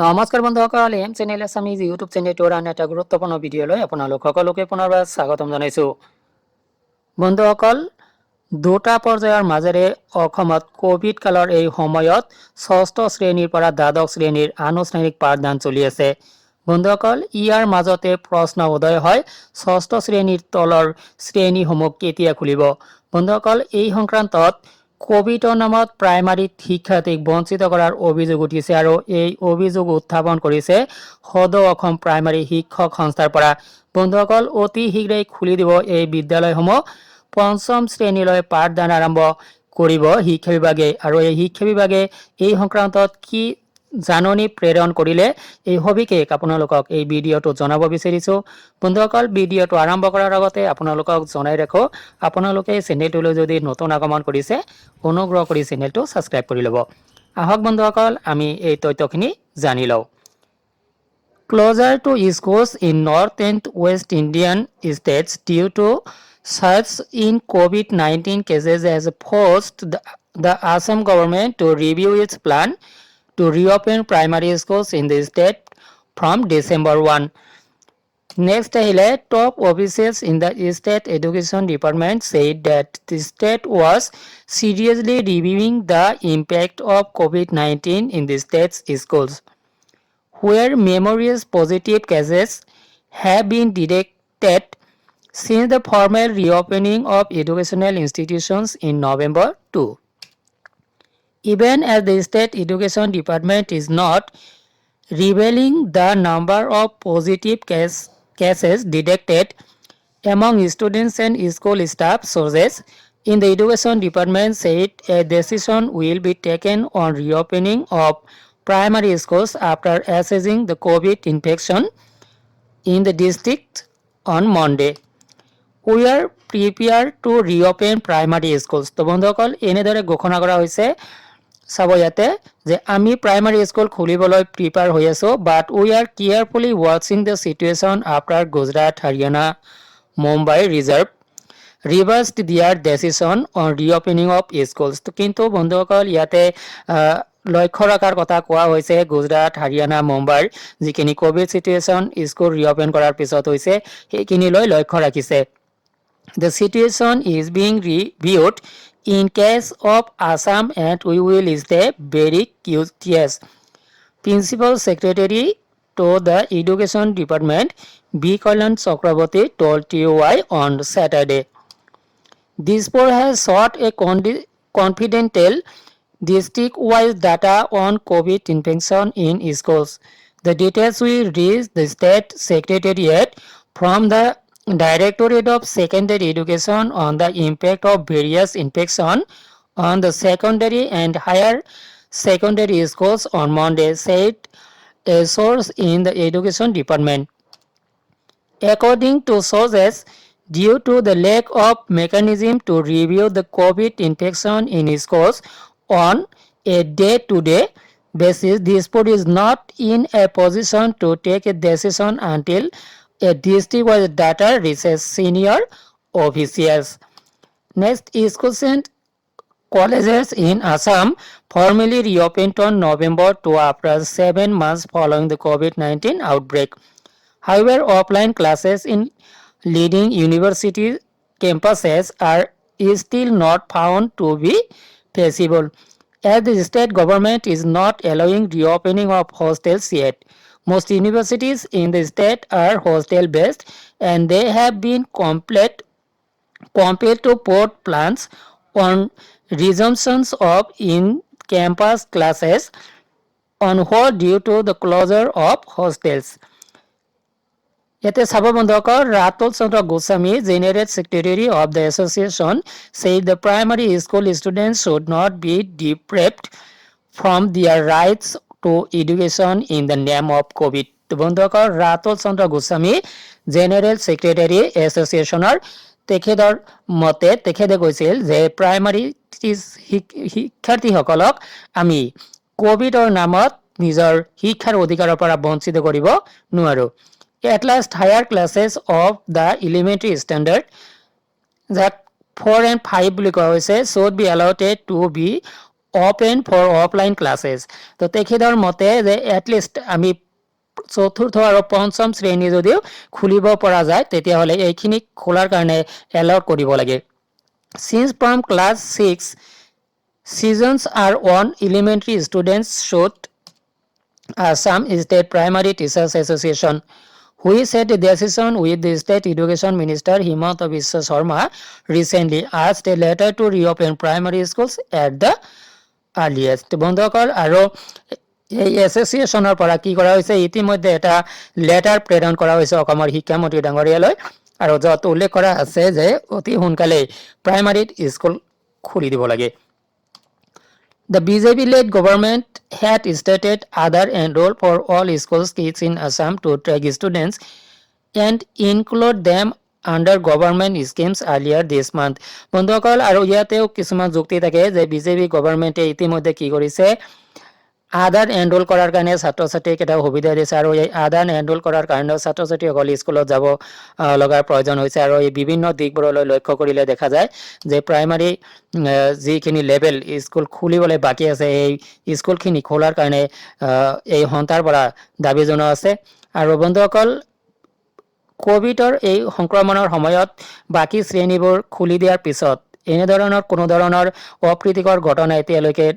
নমস্কাৰ বন্ধুসকল M channel Assamese YouTube চেনেলটোৰ আন এটা গুৰুত্বপূৰ্ণ ভিডিঅ'লৈ আপোনালোক সকলোকে পুনৰবাৰ স্বাগতম জনাইছোঁ। বন্ধুসকল দুটা পৰ্যায়ৰ মাজেৰে অসমত কোভিড কালৰ এই সময়ত ষষ্ঠ শ্ৰেণীৰ পৰা দ্বাদশ শ্ৰেণীৰ আনুষ্ঠানিক পাঠদান চলি আছে। বন্ধুসকল ইয়াৰ মাজতে প্ৰশ্ন উদয় হয় ষষ্ঠ শ্ৰেণীৰ তলৰ শ্ৰেণীসমূহ কেতিয়া খুলিব। বন্ধুসকল এই সংক্ৰান্তত কোভিডৰ নামত প্ৰাইমাৰীত শিক্ষাৰ্থীক বঞ্চিত কৰাৰ অভিযোগ উঠিছে আৰু এই অভিযোগ উত্থাপন কৰিছে সদৌ অসম প্ৰাইমাৰী শিক্ষক সংস্থাৰ পৰা। বন্ধুসকল অতি শীঘ্ৰেই খুলি দিব এই বিদ্যালয়সমূহ। পঞ্চম শ্ৰেণীলৈ পাঠদান আৰম্ভ কৰিব শিক্ষা বিভাগে আৰু এই শিক্ষা বিভাগে এই সংক্ৰান্তত কি জাননী প্ৰেৰণ কৰিলে এই সবিশেষ আপোনালোকক এই ভিডিঅ'টো জনাব বিচাৰিছোঁ। বন্ধুসকল ভিডিঅ'টো আৰম্ভ কৰাৰ আগতে আপোনালোকক জনাই ৰাখোঁ আপোনালোকে চেনেলটোলৈ যদি নতুন আগমন কৰিছে অনুগ্ৰহ কৰি চেনেলটো ছাবস্ক্ৰাইব কৰি ল'ব। আহক বন্ধুসকল আমি এই তথ্যখিনি জানি লওঁ। Closer to schools in North and West Indian states due to surge in COVID-19 cases has forced the Assam government to review its plan to reopen primary schools in the state from December 1. Next, top officials in the state education department said that the state was seriously reviewing the impact of COVID-19 in the state's schools, where numerous positive cases have been detected since the formal reopening of educational institutions in November 2. Even as the state education department is not revealing the number of positive cases detected among students and school staff, sources in the education department said a decision will be taken on reopening of primary schools after assessing the COVID infection in the district on Monday. We are prepared to reopen primary schools. তো বন্ধুসকল এনেদৰে ঘোষণা কৰা হৈছে চাব ইয়াতে যে আমি প্ৰাইমাৰী স্কুল খুলিবলৈ প্ৰিপেয়াৰ হৈ আছোঁ, বাট উই আৰ কেয়াৰফুলি ৱাচিং the situation after Gujarat Haryana Mumbai reversed their decision on reopening of schools. কিন্তু বন্ধুসকল ইয়াতে লক্ষ্য ৰখাৰ কথা কোৱা হৈছে গুজৰাট হাৰিয়ানা মুম্বাইৰ যিখিনি কোভিড চিটুৱেশ্যন স্কুল ৰিঅপেন কৰাৰ পিছত হৈছে সেইখিনিলৈ লক্ষ্য ৰাখিছে। The situation is being reviewed in case of Assam and we will stay very curious, Principal Secretary to the Education Department B. Kalyan Chakraborty told TOI on Saturday. Dispur has sought a confidential district-wise data on COVID infection in schools. The details will reach the state secretariat from the Directorate of Secondary Education on the impact of various infection on the secondary and higher secondary schools on Monday, said a source in the Education Department. According to sources, due to the lack of mechanism to review the COVID infection in schools on a day-to-day basis, this board is not in a position to take a decision until a district-wide data reaches senior officials. Next, schools and colleges in Assam formally reopened on November 2 after 7 months following the COVID-19 outbreak. However, offline classes in leading university campuses are still not found to be feasible, as the state government is not allowing reopening of hostels yet. Most universities in the state are hostel-based and they have been compelled to put plans on resumptions of in-campus classes on hold due to the closure of hostels. Yate Sabha Bondhokar Ratul Chandra Goswami, General Secretary of the association, said the primary school students should not be deprived from their rights to education in the name of COVID. Bondhokar Ratul Chandra Goswami, General Secretary Associationer, তেখেতৰ মতে তেখেতে কৈছিল যে primary শিক্ষাৰ্থীসকলক আমি কোভিডৰ নামত নিজৰ শিক্ষাৰ অধিকাৰৰ পৰা বঞ্চিত কৰিব নোৱাৰোঁ। At last, higher classes of the elementary standard that 4 and 5 বুলি কোৱা হৈছে should be allowed to be open for offline classes. তো তেখেতৰ মতে যে এটলিষ্ট আমি চতুৰ্থ আৰু পঞ্চম শ্ৰেণী যদিও খুলিব পৰা যায় তেতিয়াহ'লে এইখিনি খোলাৰ কাৰণে এলাউড কৰিব লাগে। Since from class 6 seasons are on, elementary students should Assam State Primary Teachers Association, which said the decision with the State Education Minister Himanta Biswa Sharma recently asked a letter to reopen primary schools at the earliest. বন্ধুসকল আৰু এই এছ'চিয়েশ্যনৰ পৰা কি কৰা হৈছে ইতিমধ্যে এটা letter প্ৰেৰণ কৰা হৈছে অসমৰ শিক্ষামন্ত্ৰী ডাঙৰীয়ালৈ আৰু য'ত উল্লেখ কৰা আছে যে অতি সোনকালে প্ৰাইমাৰীত স্কুল খুলি দিব লাগে। The BJP-led government had stated Aadhaar enroll for all schools kids in Assam to track students and include them under government schemes earlier this month. বন্ধুসকল আৰু ইয়াতেও কিছুমান যুক্তি থাকে যে বিজেপি গভৰ্ণমেণ্টে ইতিমধ্যে কি কৰিছে আধাৰ এনৰোল কৰাৰ কাৰণে ছাত্ৰ ছাত্ৰীক এটা সুবিধা দিছে আৰু এই আধাৰ এনৰোল কৰাৰ কাৰণে ছাত্ৰ ছাত্ৰীসকল স্কুলত যাব লগাৰ প্ৰয়োজন হৈছে আৰু এই বিভিন্ন দিশবোৰলৈ লক্ষ্য কৰিলে দেখা যায় যে প্ৰাইমাৰী যিখিনি লেভেল স্কুল খুলিবলৈ বাকী আছে এই স্কুলখিনি খোলাৰ কাৰণে এই সন্থাৰ পৰা দাবী জনোৱা আছে। আৰু বন্ধুসকল কোভিডৰ এই সংক্ৰমণৰ সময়ত বাকী শ্ৰেণীবোৰ খুলি দিয়াৰ পিছত এনেধৰণৰ কোনো ধৰণৰ অপ্ৰীতিকৰ ঘটনা এতিয়ালৈকে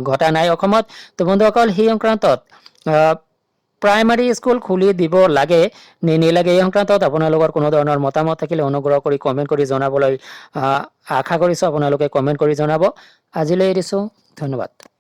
ঘটা নাই অসমত। তো বন্ধুসকল সেই সংক্ৰান্তত প্ৰাইমাৰী স্কুল খুলি দিব লাগে নে নালাগে এই সংক্ৰান্তত আপোনালোকৰ কোনো ধৰণৰ মতামত থাকিলে অনুগ্ৰহ কৰি কমেণ্ট কৰি জনাবলৈ আশা কৰিছোঁ আপোনালোকে কমেণ্ট কৰি জনাব। আজিলৈ এৰিছোঁ, ধন্যবাদ।